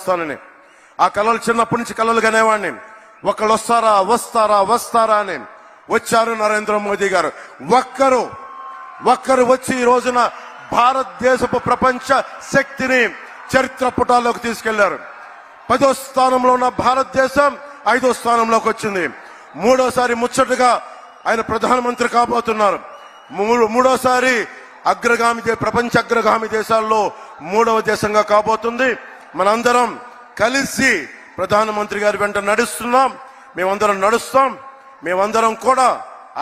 వస్తానని. ఆ కళలు చిన్నప్పటి నుంచి కళలు కనేవాడిని. ఒకళ్ళు వస్తారా వస్తారా వస్తారా అని. వచ్చారు నరేంద్ర మోదీ గారు. ఒక్కరు వచ్చి ఈ రోజున భారతదేశపు ప్రపంచ శక్తిని చరిత్ర పుటాల్లోకి తీసుకెళ్లారు. 10వ స్థానంలో ఉన్న భారతదేశం 5వ స్థానంలోకి వచ్చింది. మూడోసారి ముచ్చటగా ఆయన ప్రధానమంత్రి కాబోతున్నారు. మూడోసారి ప్రపంచ అగ్రగామి దేశాల్లో 3వ దేశంగా కాబోతుంది. మనందరం కలిసి ప్రధానమంత్రి గారి వెంట నడుస్తున్నాం. మేమందరం నడుస్తాం. మేమందరం కూడా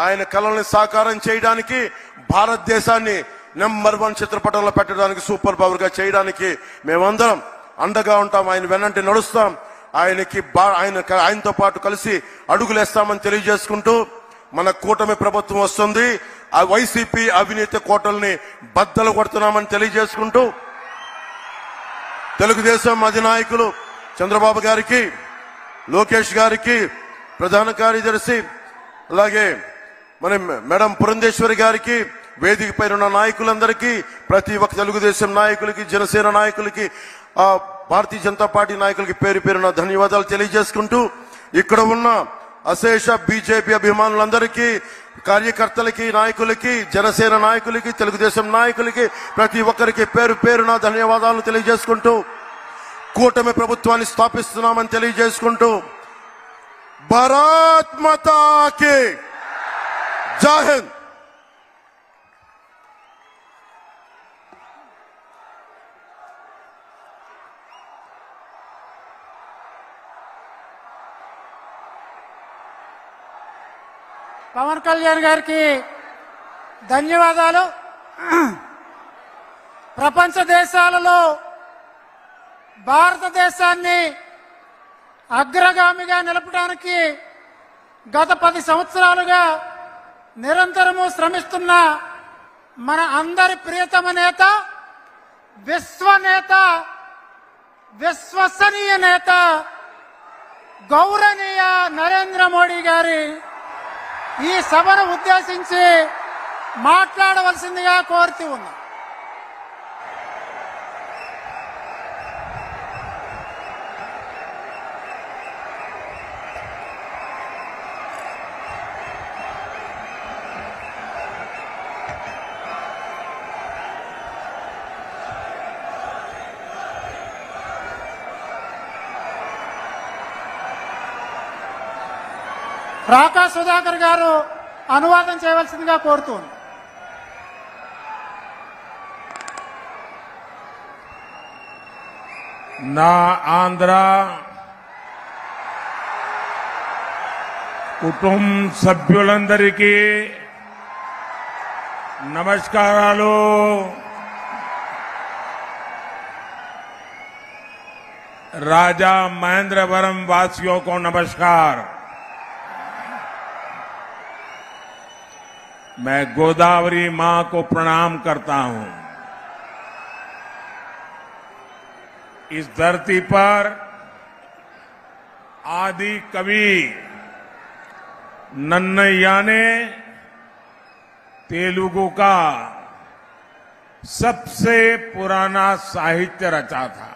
ఆయన కళల్ని సాకారం చేయడానికి, భారతదేశాన్ని నెంబర్ 1 చిత్రపటంలో పెట్టడానికి, సూపర్ పవర్ గా చేయడానికి మేమందరం అండగా ఉంటాం. ఆయన వెన్నంటి నడుస్తాం. ఆయనతో పాటు కలిసి అడుగులేస్తామని తెలియజేసుకుంటూ, మన కూటమి ప్రభుత్వం వస్తుంది. ఆ వైసీపీ అవినీతి కోటల్ని బద్దలు కొడుతున్నామని తెలియజేసుకుంటూ, తెలుగుదేశం అధినాయకులు చంద్రబాబు గారికి, లోకేష్ గారికి, ప్రధాన కార్యదర్శి, అలాగే మన మేడం పురంధేశ్వరి గారికి, వేదిక పైన ఉన్న నాయకులందరికీ, ప్రతి ఒక్క తెలుగుదేశం నాయకులకి, జనసేన నాయకులకి, భారతీయ జనతా పార్టీ నాయకులకి పేరు పేరున ధన్యవాదాలు తెలియజేసుకుంటూ, ఇక్కడ ఉన్న అశేష బీజేపీ అభిమానులందరికీ, కార్యకర్తలకి, నాయకులకి, జనసేన నాయకులకి, తెలుగుదేశం నాయకులకి, ప్రతి ఒక్కరికి పేరు పేరున ధన్యవాదాలు తెలియజేసుకుంటూ, కూటమి ప్రభుత్వాన్ని స్థాపిస్తున్నామని తెలియజేసుకుంటూ, భారత్ మాతా కీ జై హింద్. పవన్ కళ్యాణ్ గారికి ధన్యవాదాలు. ప్రపంచ దేశాలలో భారతదేశాన్ని అగ్రగామిగా నిలపడానికి గత 10 సంవత్సరాలుగా నిరంతరము శ్రమిస్తున్న మన అందరి ప్రియతమ నేత, విశ్వనేత, విశ్వసనీయ నేత, గౌరవనీయ నరేంద్ర మోడీ గారి ఈ సభను ఉద్దేశించి మాట్లాడవలసిందిగా కోరుతూ ఉన్నా. రాకా సుధాకర్ గారు అనువాదం చేయవలసిందిగా కోరుతుంది. నా ఆంధ్ర కుటుంబ సభ్యులందరికీ నమస్కారాలు. राजा महेंद्रवरम वासियों को नमस्कार। मैं गोदावरी मां को प्रणाम करता हूं। इस धरती पर आदि कवि नन्नय्या ने तेलुगु का सबसे पुराना साहित्य रचा था।